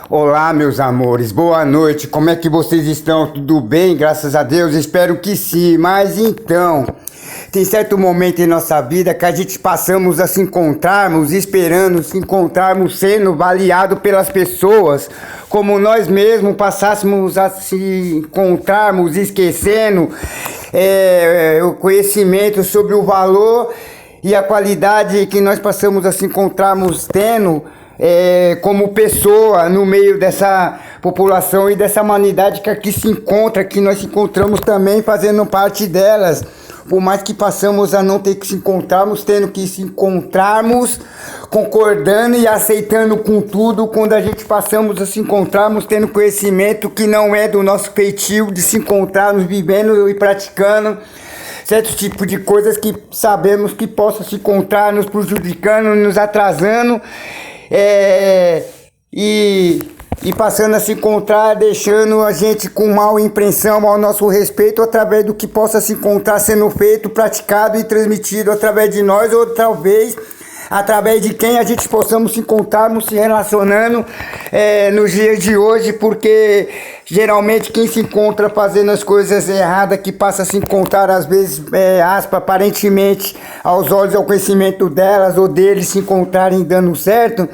Olá, meus amores, boa noite, como é que vocês estão? Tudo bem? Graças a Deus, espero que sim. Mas então, tem certo momento em nossa vida que a gente passamos a se encontrarmos, esperando se encontrarmos, sendo baleados pelas pessoas, como nós mesmos passássemos a se encontrarmos, esquecendo o conhecimento sobre o valor e a qualidade que nós passamos a se encontrarmos tendo como pessoa no meio dessa população e dessa humanidade que aqui se encontra, que nós se encontramos também fazendo parte delas. Por mais que passamos a não ter que se encontrarmos, tendo que se encontrarmos, concordando e aceitando com tudo, quando a gente passamos a se encontrarmos, tendo conhecimento que não é do nosso feitio de se encontrarmos, vivendo e praticando certos tipos de coisas que sabemos que possam se encontrar, nos prejudicando, nos atrasando, e passando a se encontrar, deixando a gente com mal impressão ao nosso respeito, através do que possa se encontrar sendo feito, praticado e transmitido através de nós, ou talvez através de quem a gente possamos se encontrarmos, se relacionando nos dias de hoje, porque geralmente quem se encontra fazendo as coisas erradas, que passa a se encontrar às vezes, aparentemente aos olhos, ao conhecimento delas ou deles se encontrarem dando certo,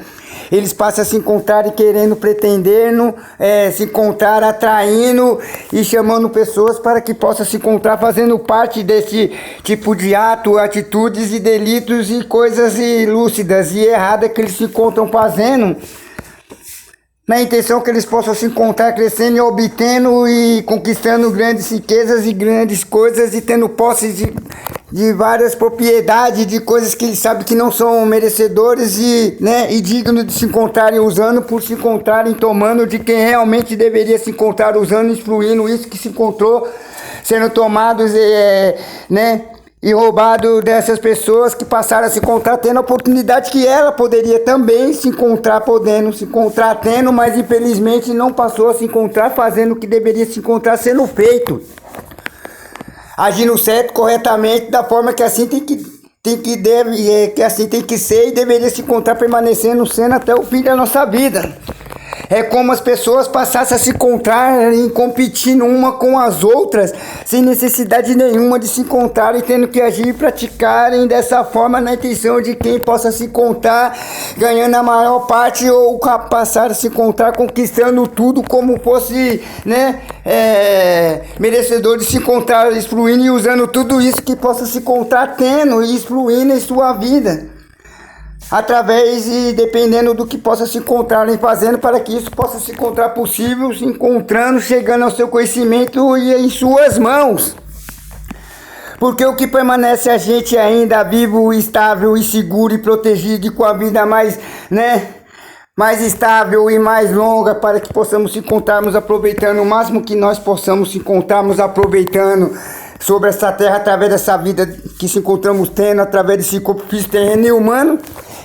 eles passam a se encontrar e querendo, pretendendo, se encontrar, atraindo e chamando pessoas para que possam se encontrar fazendo parte desse tipo de ato, atitudes e delitos e coisas ilúcidas e erradas que eles se encontram fazendo, na intenção que eles possam se encontrar crescendo e obtendo e conquistando grandes riquezas e grandes coisas e tendo posse de várias propriedades, de coisas que eles sabem que não são merecedores e dignos de se encontrarem usando, por se encontrarem tomando de quem realmente deveria se encontrar usando, excluindo isso que se encontrou, sendo tomados e roubado dessas pessoas que passaram a se encontrar, tendo a oportunidade que ela poderia também se encontrar, podendo se encontrar tendo, mas infelizmente não passou a se encontrar fazendo o que deveria se encontrar sendo feito, agindo certo, corretamente, da forma que assim tem que ser e deveria se encontrar, permanecendo sendo até o fim da nossa vida. É como as pessoas passassem a se encontrar e competindo uma com as outras, sem necessidade nenhuma de se encontrarem, tendo que agir e praticarem dessa forma na intenção de quem possa se encontrar, ganhando a maior parte ou passar a se encontrar, conquistando tudo como fosse merecedor de se encontrar, excluindo e usando tudo isso que possa se encontrar tendo e excluindo em sua vida, através e dependendo do que possa se encontrarem fazendo, para que isso possa se encontrar possível, se encontrando, chegando ao seu conhecimento e em suas mãos. Porque o que permanece a gente ainda vivo, estável e seguro e protegido e com a vida mais estável e mais longa, para que possamos se encontrarmos aproveitando o máximo que nós possamos se encontrarmos aproveitando sobre essa terra, através dessa vida que se encontramos tendo, através desse corpo físico, terreno e humano.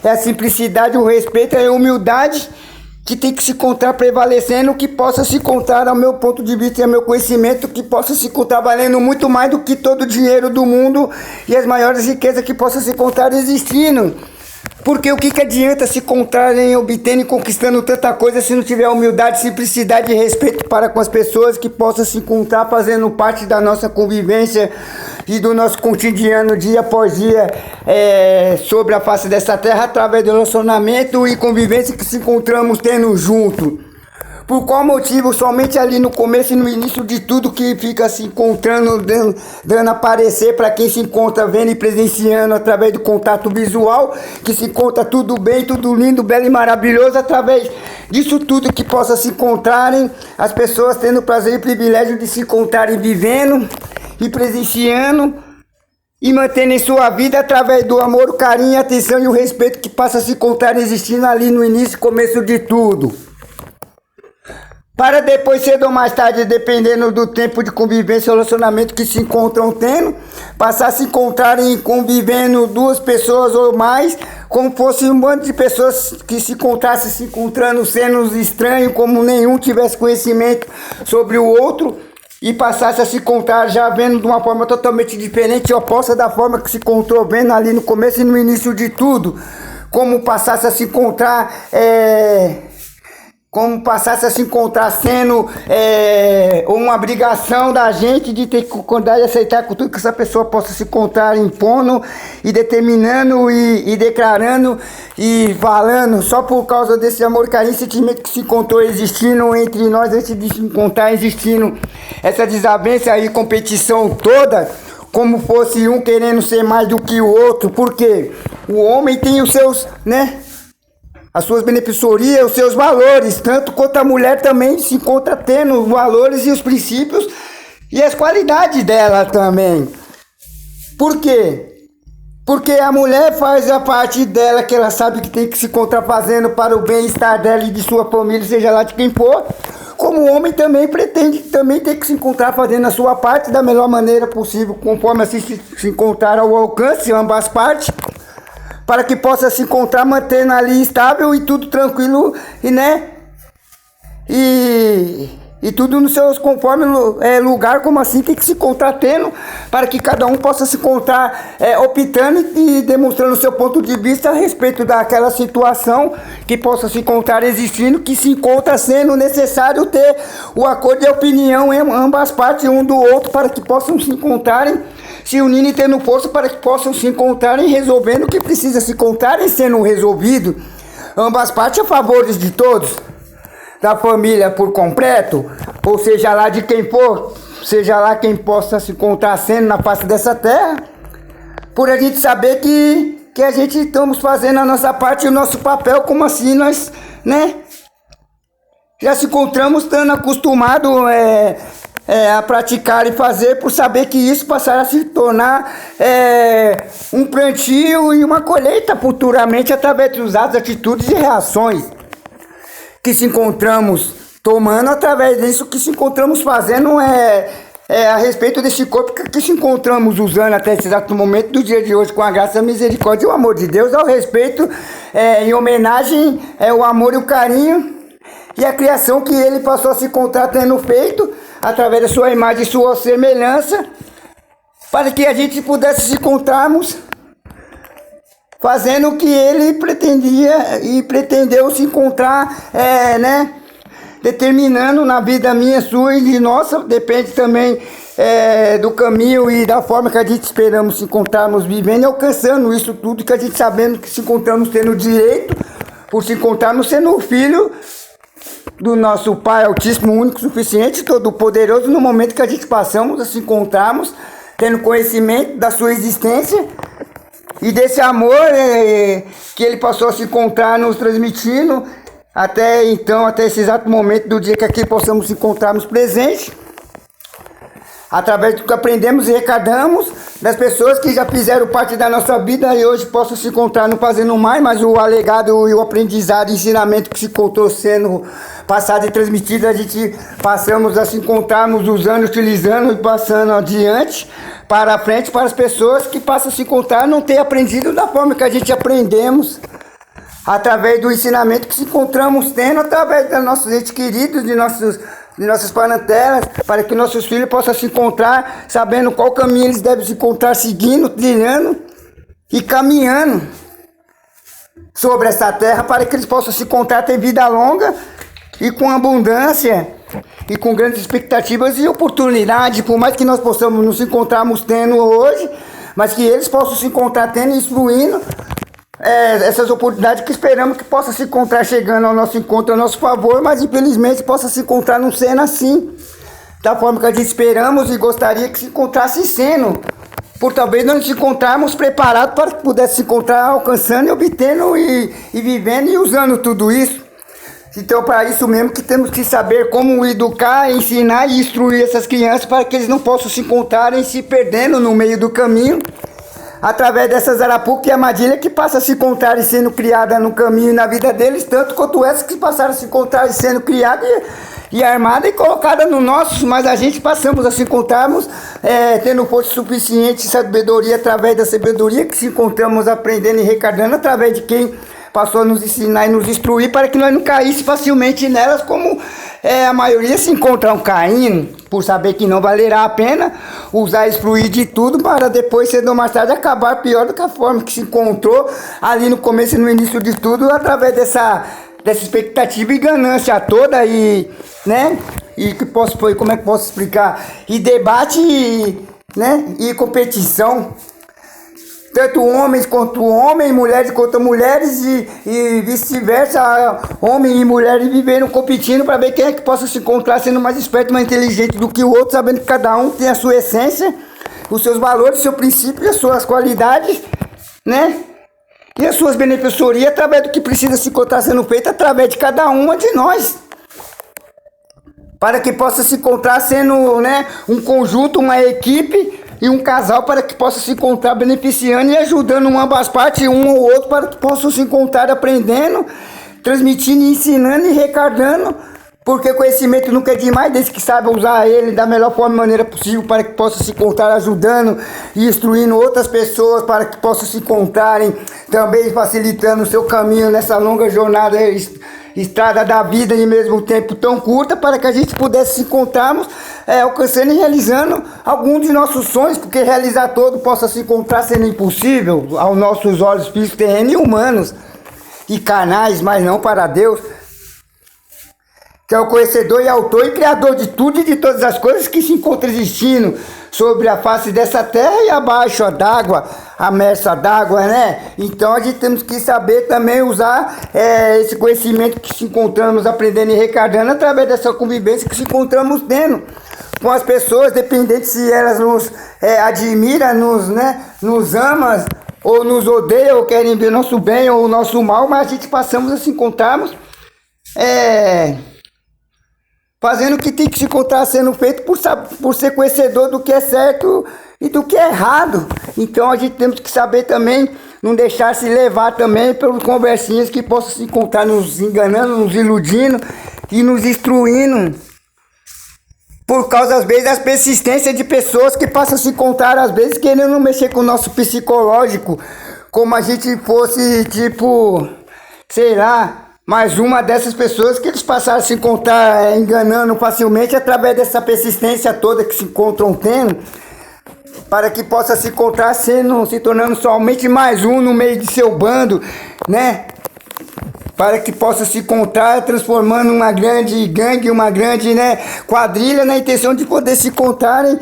É a simplicidade, o respeito e a humildade que tem que se encontrar prevalecendo, que possa se encontrar, ao meu ponto de vista e ao meu conhecimento, que possa se encontrar valendo muito mais do que todo o dinheiro do mundo e as maiores riquezas que possam se encontrar existindo. Porque o que adianta se encontrarem, obtendo e conquistando tanta coisa se não tiver humildade, simplicidade e respeito para com as pessoas que possam se encontrar fazendo parte da nossa convivência e do nosso cotidiano dia após dia sobre a face dessa terra, através do relacionamento e convivência que se encontramos tendo junto. Por qual motivo? Somente ali no começo e no início de tudo que fica se encontrando, dando a parecer para quem se encontra vendo e presenciando através do contato visual, que se encontra tudo bem, tudo lindo, belo e maravilhoso, através disso tudo que possa se encontrarem, as pessoas tendo o prazer e o privilégio de se encontrarem vivendo e presenciando e mantendo em sua vida através do amor, o carinho, a atenção e o respeito que passa a se encontrar existindo ali no início e começo de tudo. Para depois, cedo ou mais tarde, dependendo do tempo de convivência e relacionamento que se encontram tendo, passar a se encontrarem convivendo duas pessoas ou mais, como fosse um bando de pessoas que se encontrassem se encontrando, sendo estranhos, como nenhum tivesse conhecimento sobre o outro, e passasse a se encontrar já vendo de uma forma totalmente diferente e oposta da forma que se encontrou vendo ali no começo e no início de tudo, como passasse a se encontrar como passasse a se encontrar sendo uma obrigação da gente de ter que concordar e aceitar com tudo que essa pessoa possa se encontrar impondo e determinando e declarando e falando só por causa desse amor, carinho, sentimento que se encontrou existindo entre nós antes de se encontrar existindo essa desavença e competição toda, como fosse um querendo ser mais do que o outro, porque o homem tem os seus, as suas beneficiarias, os seus valores, tanto quanto a mulher também se encontra tendo os valores e os princípios e as qualidades dela também. Por quê? Porque a mulher faz a parte dela que ela sabe que tem que se encontrar fazendo para o bem-estar dela e de sua família, seja lá de quem for, como o homem também pretende também ter que se encontrar fazendo a sua parte da melhor maneira possível, conforme assim se encontrar ao alcance ambas partes, para que possa se encontrar mantendo ali estável e tudo tranquilo e tudo nos seus conforme lugar, como assim tem que se encontrar tendo, para que cada um possa se encontrar optando e demonstrando o seu ponto de vista a respeito daquela situação que possa se encontrar existindo, que se encontra sendo necessário ter o acordo de opinião em ambas partes um do outro, para que possam se encontrarem se unindo e tendo força para que possam se encontrarem resolvendo o que precisa se encontrarem sendo resolvido, ambas partes a favor de todos, da família por completo, ou seja lá de quem for, seja lá quem possa se encontrar sendo na face dessa terra, por a gente saber que a gente estamos fazendo a nossa parte e o nosso papel, como assim nós, já se encontramos estando acostumados a praticar e fazer, por saber que isso passará a se tornar um plantio e uma colheita futuramente através dos atos, atitudes e reações que se encontramos tomando, através disso que se encontramos fazendo a respeito desse corpo que se encontramos usando até esse exato momento do dia de hoje, com a graça, a misericórdia e o amor de Deus, ao respeito, em homenagem o amor e o carinho e a criação que ele passou a se encontrar tendo feito através da sua imagem e sua semelhança, para que a gente pudesse se encontrarmos fazendo o que ele pretendia e pretendeu se encontrar, determinando na vida minha, sua e de nossa, depende também do caminho e da forma que a gente esperamos se encontrarmos vivendo e alcançando isso tudo que a gente sabendo que se encontramos tendo direito, por se encontrarmos sendo o filho do nosso Pai Altíssimo, único, suficiente, todo-poderoso, no momento que a gente passamos a se encontrarmos, tendo conhecimento da sua existência e desse amor que ele passou a se encontrar nos transmitindo, até então, até esse exato momento do dia que aqui possamos se encontrarmos presentes, através do que aprendemos e recadamos das pessoas que já fizeram parte da nossa vida e hoje possam se encontrar não fazendo mais, mas o alegado e o aprendizado e ensinamento que se encontrou sendo passado e transmitido, a gente passamos a se encontrarmos usando, utilizando e passando adiante, para frente, para as pessoas que passam a se encontrar não ter aprendido da forma que a gente aprendemos, através do ensinamento que se encontramos tendo, através dos nossos entes queridos, de nossas parentelas, para que nossos filhos possam se encontrar, sabendo qual caminho eles devem se encontrar seguindo, trilhando e caminhando sobre essa terra, para que eles possam se encontrar, ter vida longa e com abundância e com grandes expectativas e oportunidades, por mais que nós possamos nos encontrarmos tendo hoje, mas que eles possam se encontrar tendo e fluindo essas oportunidades que esperamos que possa se encontrar chegando ao nosso encontro, ao nosso favor, mas infelizmente possa se encontrar não sendo assim, da forma que a gente esperamos e gostaria que se encontrasse sendo, por talvez não nos encontrarmos preparados para que pudesse se encontrar alcançando e obtendo e vivendo e usando tudo isso. Então, para isso mesmo que temos que saber como educar, ensinar e instruir essas crianças para que eles não possam se encontrarem se perdendo no meio do caminho, através dessas arapucas e armadilhas que passam a se encontrar e sendo criadas no caminho e na vida deles, tanto quanto essas que passaram a se encontrar e sendo criadas e armadas e colocadas no nosso, mas a gente passamos a se encontrarmos tendo força suficiente e sabedoria através da sabedoria que se encontramos aprendendo e recadando através de quem passou a nos ensinar e nos instruir para que nós não caíssemos facilmente nelas, como a maioria se encontram caindo, por saber que não valerá a pena usar e excluir de tudo para depois, cedo ou mais tarde, acabar pior do que a forma que se encontrou ali no começo e no início de tudo, através dessa expectativa e ganância toda e, né? E que posso, como é que posso explicar? E debate, né? E competição. Tanto homens quanto homens, mulheres contra mulheres e vice-versa, homens e mulheres vivendo competindo para ver quem é que possa se encontrar sendo mais esperto, mais inteligente do que o outro, sabendo que cada um tem a sua essência, os seus valores, seu princípio, as suas qualidades, né? E as suas benefeitorias através do que precisa se encontrar sendo feito através de cada uma de nós. Para que possa se encontrar sendo, né, um conjunto, uma equipe e um casal para que possa se encontrar beneficiando e ajudando ambas partes, um ou outro, para que possam se encontrar aprendendo, transmitindo, ensinando e recardando, porque conhecimento nunca é demais, desde que saiba usar ele da melhor forma e maneira possível para que possa se encontrar ajudando e instruindo outras pessoas para que possam se encontrarem também facilitando o seu caminho nessa longa jornada, estrada da vida e mesmo tempo tão curta, para que a gente pudesse se encontrarmos alcançando e realizando algum de nossos sonhos, porque realizar todo possa se encontrar sendo impossível aos nossos olhos físicos, terrenos e humanos e carnais, mas não para Deus, que é o conhecedor e autor e criador de tudo e de todas as coisas que se encontram existindo sobre a face dessa terra e abaixo d'água, a mersa d'água, né? Então a gente temos que saber também usar esse conhecimento que se encontramos aprendendo e recardando através dessa convivência que se encontramos tendo com as pessoas, dependente se elas nos admiram, nos amam, ou nos odeiam, ou querem ver nosso bem ou o nosso mal, mas a gente passamos a se encontrarmos fazendo o que tem que se encontrar sendo feito por ser conhecedor do que é certo e do que é errado. Então a gente temos que saber também, não deixar se levar também pelos conversinhas que possam se encontrar nos enganando, nos iludindo e nos instruindo. Por causa, às vezes, das persistências de pessoas que passam a se encontrar, às vezes, querendo mexer com o nosso psicológico, como a gente fosse, tipo, sei lá, mais uma dessas pessoas que eles passaram a se encontrar enganando facilmente através dessa persistência toda que se encontram tendo, para que possa se encontrar se tornando somente mais um no meio de seu bando, né? Para que possa se encontrar transformando uma grande gangue, uma grande, né, quadrilha, na intenção de poder se encontrarem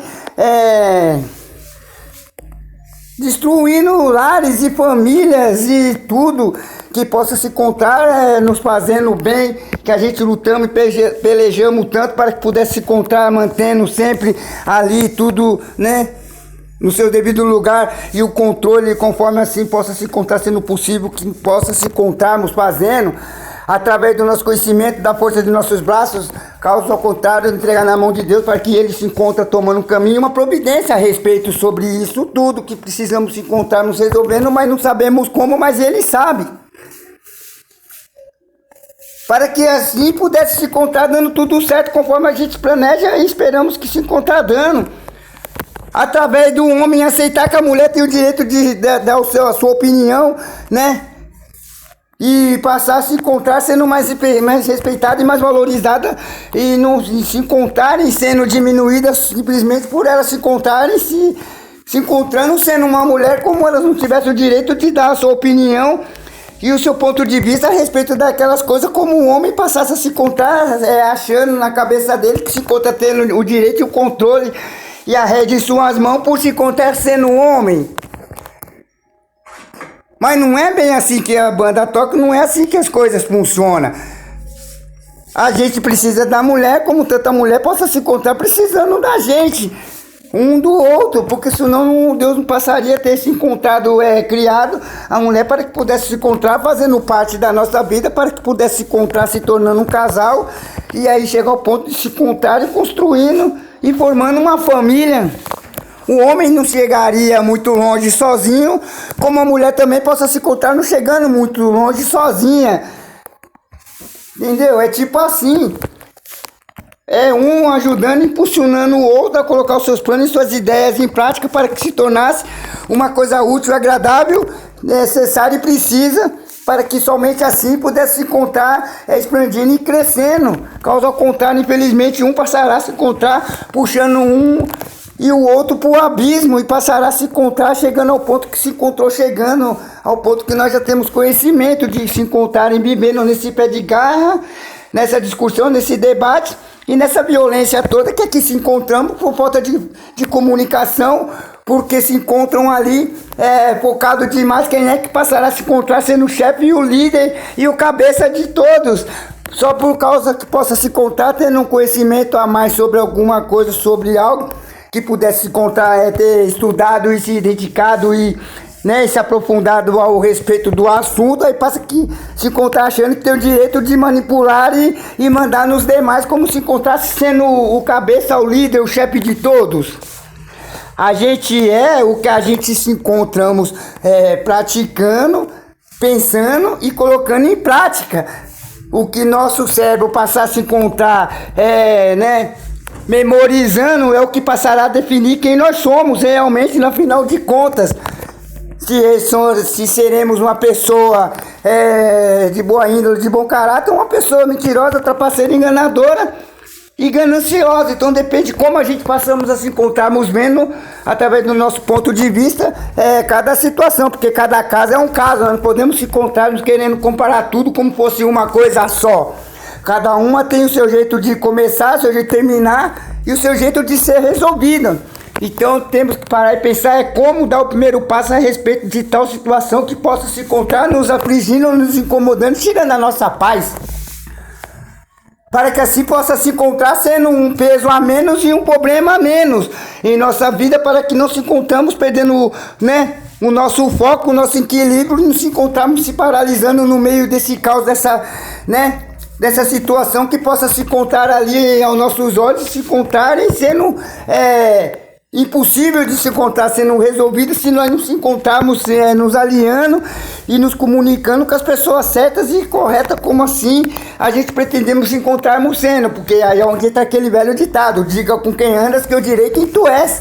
destruindo lares e famílias e tudo que possa se encontrar nos fazendo bem, que a gente lutamos e pelejamos tanto para que pudesse se encontrar mantendo sempre ali tudo, né, no seu devido lugar e o controle, conforme assim possa se encontrar sendo possível, que possa se encontrarmos fazendo através do nosso conhecimento, da força de nossos braços, caso ao contrário, entregar na mão de Deus para que Ele se encontre tomando um caminho, uma providência a respeito sobre isso tudo que precisamos se encontrar nos resolvendo, mas não sabemos como, mas Ele sabe. Para que assim pudesse se encontrar dando tudo certo conforme a gente planeja e esperamos que se encontrar dando. Através do homem aceitar que a mulher tem o direito de dar a sua opinião, né? E passar a se encontrar sendo mais respeitada e mais valorizada e não se encontrarem sendo diminuídas simplesmente por elas se encontrarem se encontrando sendo uma mulher, como elas não tivessem o direito de dar a sua opinião e o seu ponto de vista a respeito daquelas coisas, como o homem passasse a se encontrar achando na cabeça dele que se encontra tendo o direito e o controle e a rédea em suas mãos por se encontrar sendo homem. Mas não é bem assim que a banda toca, não é assim que as coisas funcionam. A gente precisa da mulher, como tanta mulher possa se encontrar precisando da gente, um do outro, porque senão Deus não passaria a ter se encontrado, criado a mulher para que pudesse se encontrar fazendo parte da nossa vida, para que pudesse se encontrar se tornando um casal, e aí chega ao ponto de se encontrar e construindo e formando uma família. O homem não chegaria muito longe sozinho, como a mulher também possa se encontrar não chegando muito longe sozinha. Entendeu? É tipo assim. É um ajudando, impulsionando o outro a colocar os seus planos e suas ideias em prática para que se tornasse uma coisa útil, agradável, necessária e precisa, para que somente assim pudesse se encontrar expandindo e crescendo. Caso ao contrário, infelizmente, um passará a se encontrar puxando um e o outro para o abismo e passará a se encontrar chegando ao ponto que se encontrou chegando ao ponto que nós já temos conhecimento de se encontrarem vivendo nesse pé de guerra, nessa discussão, nesse debate e nessa violência toda que aqui se encontramos por falta de comunicação, porque se encontram ali focado demais quem é que passará a se encontrar sendo o chefe e o líder e o cabeça de todos. Só por causa que possa se encontrar tendo um conhecimento a mais sobre alguma coisa, sobre algo que pudesse se encontrar, ter estudado e se dedicado e se aprofundado ao respeito do assunto, aí passa que se encontrar achando que tem o direito de manipular e mandar nos demais como se encontrasse sendo o cabeça, o líder, o chefe de todos. A gente é o que a gente se encontramos praticando, pensando e colocando em prática. O que nosso cérebro passar a se encontrar, memorizando, é o que passará a definir quem nós somos realmente, no final de contas. Se seremos uma pessoa de boa índole, de bom caráter, uma pessoa mentirosa, trapaceira, enganadora e gananciosa. Então depende de como a gente passamos a se encontrarmos vendo, através do nosso ponto de vista, cada situação, porque cada caso é um caso. Nós não podemos se encontrar querendo comparar tudo como fosse uma coisa só. Cada uma tem o seu jeito de começar, o seu jeito de terminar e o seu jeito de ser resolvida. Então temos que parar e pensar como dar o primeiro passo a respeito de tal situação que possa se encontrar nos afligindo, nos incomodando, tirando a nossa paz. Para que assim possa se encontrar sendo um peso a menos e um problema a menos em nossa vida, para que não se encontramos perdendo o nosso foco, o nosso equilíbrio e não se encontrarmos se paralisando no meio desse caos, dessa situação que possa se encontrar ali aos nossos olhos, se encontrarem sendo impossível de se encontrar sendo resolvido se nós não se encontrarmos nos alinhando e nos comunicando com as pessoas certas e corretas, como assim a gente pretendemos se encontrarmos sendo, porque aí é onde está aquele velho ditado: diga com quem andas que eu direi quem tu és.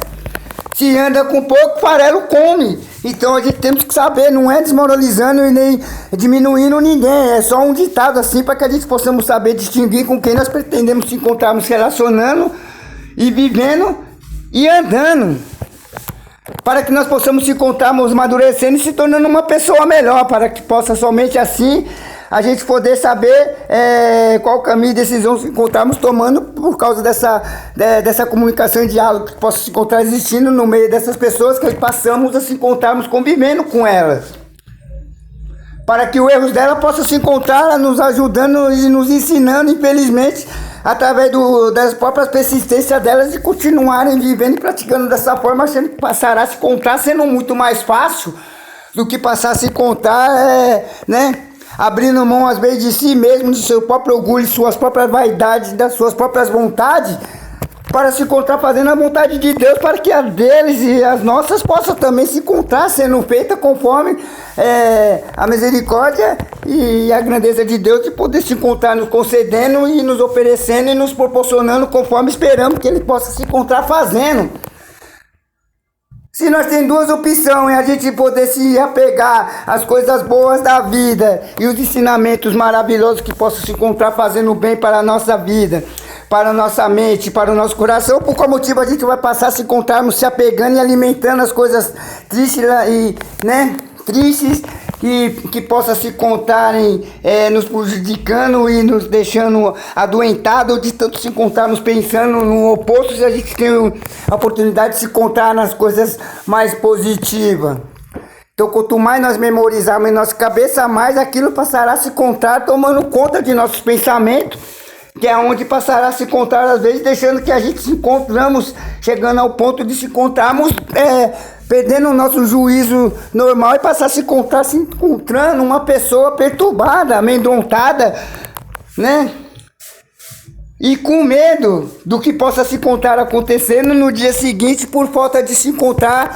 Se anda com pouco, farelo come. Então a gente temos que saber, não é desmoralizando e nem diminuindo ninguém, é só um ditado assim para que a gente possamos saber distinguir com quem nós pretendemos se encontrarmos relacionando e vivendo e andando, para que nós possamos se encontrarmos amadurecendo e se tornando uma pessoa melhor, para que possa somente assim a gente poder saber qual caminho e decisão se encontrarmos tomando por causa dessa comunicação e diálogo que possa se encontrar existindo no meio dessas pessoas que passamos a se encontrarmos convivendo com elas. Para que os erros dela possam se encontrar nos ajudando e nos ensinando, infelizmente, através das próprias persistências delas, de continuarem vivendo e praticando dessa forma, achando que passará a se encontrar sendo muito mais fácil do que passar a se encontrar, abrindo mão às vezes de si mesmo, de seu próprio orgulho, de suas próprias vaidades, das suas próprias vontades, para se encontrar fazendo a vontade de Deus, para que as deles e as nossas possam também se encontrar sendo feita conforme a misericórdia e a grandeza de Deus, de poder se encontrar nos concedendo e nos oferecendo e nos proporcionando conforme esperamos que Ele possa se encontrar fazendo. Se nós temos duas opções, a gente poder se apegar às coisas boas da vida e os ensinamentos maravilhosos que possam se encontrar fazendo bem para a nossa vida, para a nossa mente, para o nosso coração, por qual motivo a gente vai passar a se encontrarmos se apegando e alimentando as coisas tristes tristes que possa se encontrarem nos prejudicando e nos deixando adoentados, de tanto se encontrarmos pensando no oposto, se a gente tem a oportunidade de se encontrar nas coisas mais positivas. Então, quanto mais nós memorizarmos em nossa cabeça, mais aquilo passará a se encontrar tomando conta de nossos pensamentos, que é onde passará a se encontrar às vezes, deixando que a gente se encontramos, chegando ao ponto de se encontrarmos perdendo o nosso juízo normal e passar a se encontrando uma pessoa perturbada, amedrontada, e com medo do que possa se encontrar acontecendo no dia seguinte, por falta de se encontrar,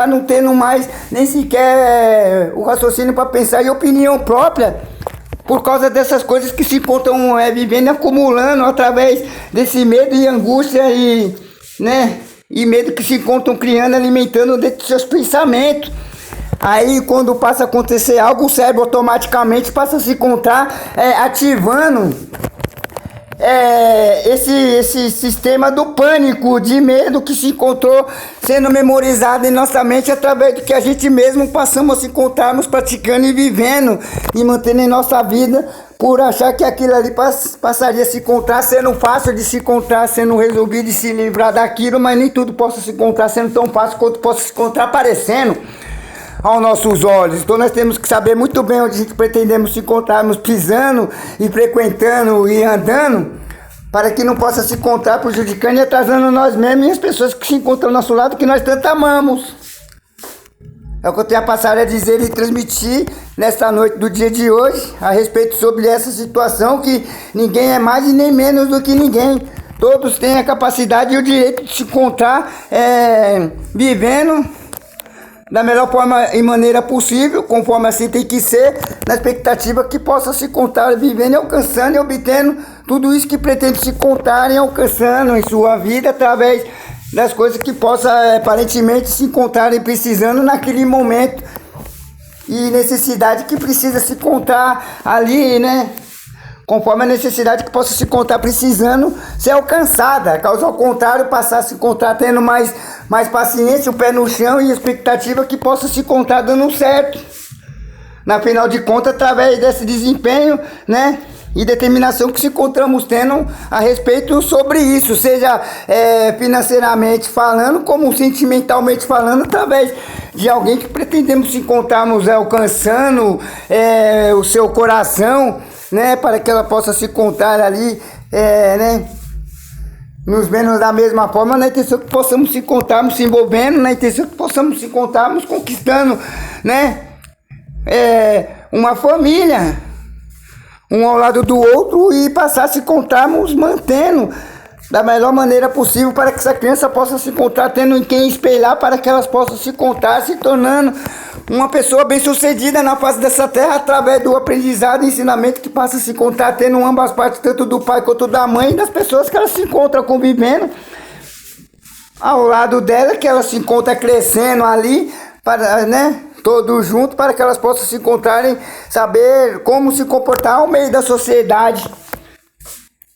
não tendo mais nem sequer o raciocínio para pensar e opinião própria, por causa dessas coisas que se encontram vivendo e acumulando através desse medo e angústia e medo que se encontram criando, alimentando dentro dos seus pensamentos. Aí quando passa a acontecer algo, o cérebro automaticamente passa a se encontrar ativando esse sistema do pânico, de medo que se encontrou sendo memorizado em nossa mente através do que a gente mesmo passamos a se encontrarmos praticando e vivendo e mantendo em nossa vida, por achar que aquilo ali passaria a se encontrar, sendo fácil de se encontrar, sendo resolvido de se livrar daquilo, mas nem tudo possa se encontrar sendo tão fácil quanto possa se encontrar aparecendo aos nossos olhos. Então nós temos que saber muito bem onde a gente pretendemos se encontrarmos pisando e frequentando e andando, para que não possa se encontrar prejudicando e atrasando nós mesmos e as pessoas que se encontram ao nosso lado, que nós tanto amamos. É o que eu tenho a passar a dizer e transmitir nesta noite do dia de hoje, a respeito sobre essa situação, que ninguém é mais e nem menos do que ninguém. Todos têm a capacidade e o direito de se encontrar vivendo da melhor forma e maneira possível, conforme assim tem que ser, na expectativa que possa se encontrar vivendo e alcançando e obtendo tudo isso que pretende se encontrar e alcançando em sua vida, através das coisas que possa aparentemente se encontrarem precisando naquele momento e necessidade que precisa se encontrar ali, né? Conforme a necessidade que possa se encontrar precisando ser alcançada. Caso ao contrário, passar a se encontrar tendo mais paciência, o pé no chão e expectativa que possa se encontrar dando certo. Na final de contas, através desse desempenho, né? E determinação que se encontramos tendo a respeito sobre isso, seja financeiramente falando, como sentimentalmente falando, através de alguém que pretendemos se encontrarmos alcançando o seu coração, né, para que ela possa se encontrar ali, né, nos vendo da mesma forma, na intenção que possamos se encontrarmos se envolvendo, na intenção que possamos se encontrarmos conquistando, né, uma família, um ao lado do outro, e passar a se encontrarmos mantendo da melhor maneira possível, para que essa criança possa se encontrar tendo em quem espelhar, para que elas possam se encontrar se tornando uma pessoa bem sucedida na face dessa terra, através do aprendizado e ensinamento que passa a se encontrar tendo ambas partes, tanto do pai quanto da mãe, e das pessoas que elas se encontram convivendo ao lado dela, que ela se encontra crescendo ali, para, né, todos juntos, para que elas possam se encontrarem, saber como se comportar ao meio da sociedade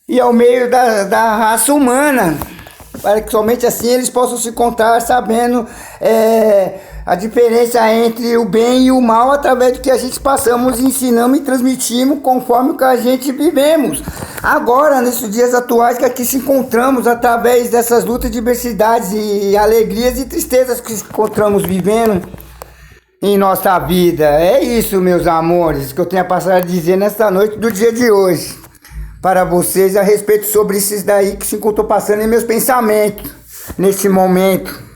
e ao meio da raça humana, para que somente assim eles possam se encontrar sabendo a diferença entre o bem e o mal, através do que a gente passamos, ensinamos e transmitimos conforme o que a gente vivemos. Agora, nesses dias atuais que aqui se encontramos, através dessas lutas, diversidades e alegrias e tristezas que encontramos vivendo em nossa vida. É isso, meus amores, que eu tenho a passar a dizer nesta noite do dia de hoje para vocês a respeito sobre esses daí que se encontrou passando em meus pensamentos nesse momento.